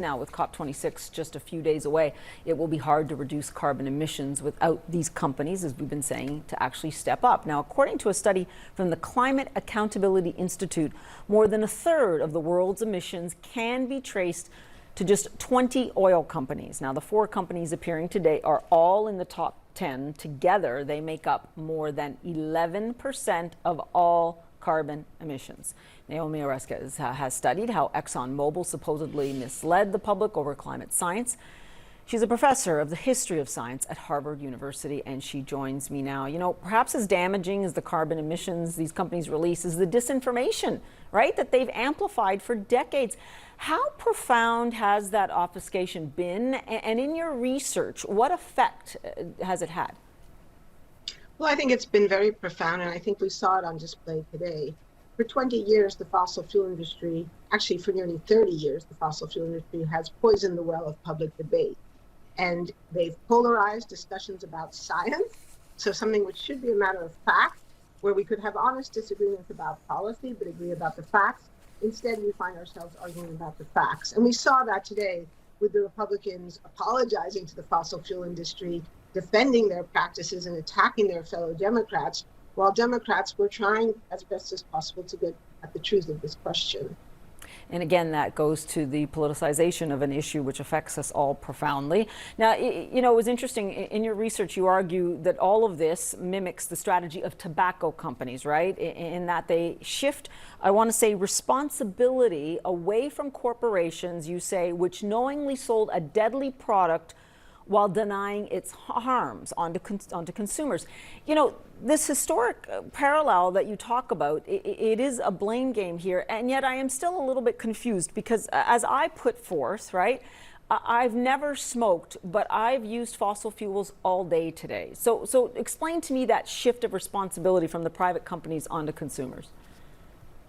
Now, with COP26 just a few days away, it will be hard to reduce carbon emissions without these companies, as we've been saying, to actually step up. Now, according to a study from the Climate Accountability Institute, more than a third of the world's emissions can be traced to just 20 oil companies. Now, the 4 companies appearing today are all in the top 10. Together, they make up more than 11% of all carbon emissions. Naomi Oreskes has studied how ExxonMobil supposedly misled the public over climate science. She's a professor of the history of science at Harvard University, and she joins me now. You know, perhaps as damaging as the carbon emissions these companies release is the disinformation, right, that they've amplified for decades. How profound has that obfuscation been? And in your research, what effect has it had? Well, I think it's been very profound, and I think we saw it on display today. For 20 years, the fossil fuel industry, actually for nearly 30 years, the fossil fuel industry has poisoned the well of public debate. And they've polarized discussions about science, so something which should be a matter of fact, where we could have honest disagreements about policy, but agree about the facts. Instead, we find ourselves arguing about the facts. And we saw that today with the Republicans apologizing to the fossil fuel industry, defending their practices and attacking their fellow Democrats, while Democrats were trying as best as possible to get at the truth of this question. And again, that goes to the politicization of an issue which affects us all profoundly. Now, you know, it was interesting, in your research, you argue that all of this mimics the strategy of tobacco companies, right? In that they shift, I want to say, responsibility away from corporations, you say, which knowingly sold a deadly product while denying its harms onto consumers. You know, this historic parallel that you talk about, it is a blame game here, and yet I am still a little bit confused because as I put forth, right, I've never smoked, but I've used fossil fuels all day today. So explain to me that shift of responsibility from the private companies onto consumers.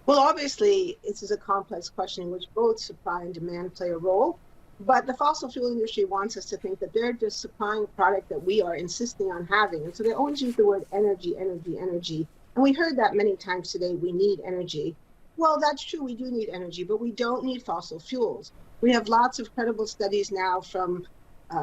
Well, obviously, this is a complex question in which both supply and demand play a role. But the fossil fuel industry wants us to think that they're just supplying a product that we are insisting on having. And so they always use the word energy, energy, energy. And we heard that many times today, we need energy. Well, that's true, we do need energy, but we don't need fossil fuels. We have lots of credible studies now from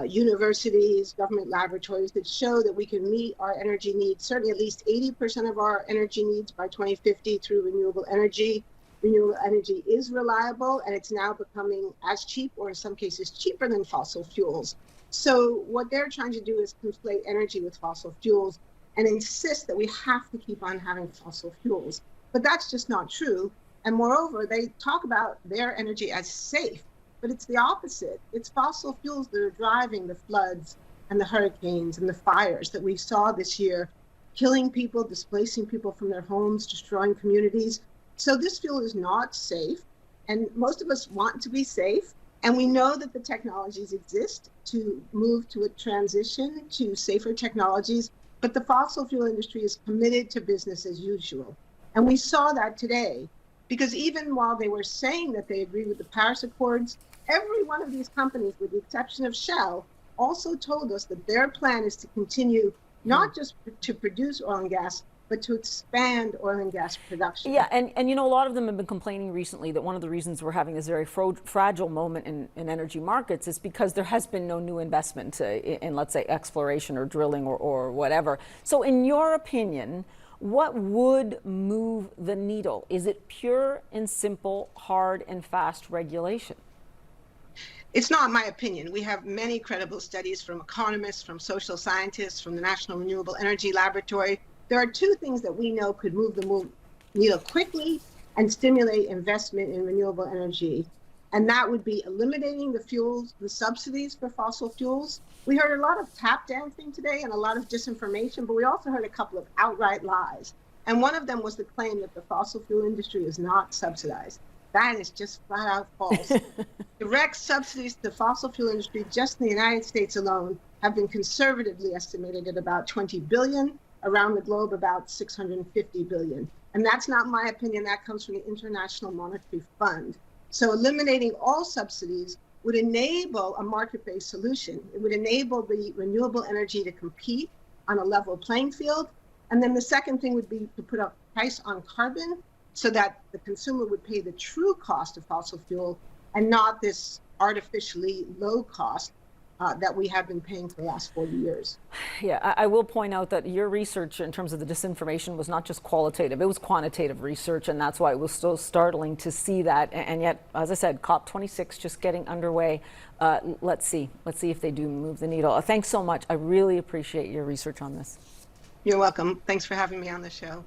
universities, government laboratories that show that we can meet our energy needs, certainly at least 80% of our energy needs by 2050 through renewable energy. Renewable energy is reliable, and it's now becoming as cheap, or in some cases cheaper, than fossil fuels. So what they're trying to do is conflate energy with fossil fuels and insist that we have to keep on having fossil fuels. But that's just not true. And moreover, they talk about their energy as safe, but it's the opposite. It's fossil fuels that are driving the floods and the hurricanes and the fires that we saw this year, killing people, displacing people from their homes, destroying communities. So this fuel is not safe, and most of us want to be safe, and we know that the technologies exist to move to a transition to safer technologies, but the fossil fuel industry is committed to business as usual. And we saw that today, because even while they were saying that they agree with the Paris Accords, every one of these companies, with the exception of Shell, also told us that their plan is to continue not just to produce oil and gas, but to expand oil and gas production. Yeah, and you know, a lot of them have been complaining recently that one of the reasons we're having this very fragile moment in energy markets is because there has been no new investment in, let's say, exploration or drilling or whatever. So in your opinion, what would move the needle? Is it pure and simple, hard and fast regulation? It's not my opinion. We have many credible studies from economists, from social scientists, from the National Renewable Energy Laboratory. There are 2 things that we know could move the needle quickly and stimulate investment in renewable energy. And that would be eliminating the subsidies for fossil fuels. We heard a lot of tap dancing today and a lot of disinformation, but we also heard a couple of outright lies. And one of them was the claim that the fossil fuel industry is not subsidized. That is just flat out false. Direct subsidies to the fossil fuel industry just in the United States alone have been conservatively estimated at about 20 billion. Around the globe, about 650 billion. And that's not my opinion, that comes from the International Monetary Fund. So eliminating all subsidies would enable a market-based solution. It would enable the renewable energy to compete on a level playing field. And then the second thing would be to put a price on carbon so that the consumer would pay the true cost of fossil fuel and not this artificially low cost that we have been paying for the last 40 years. Yeah, I will point out that your research in terms of the disinformation was not just qualitative, it was quantitative research, and that's why it was so startling to see that. And yet, as I said, COP26 just getting underway. Let's see if they do move the needle. Thanks so much. I really appreciate your research on this. You're welcome. Thanks for having me on the show.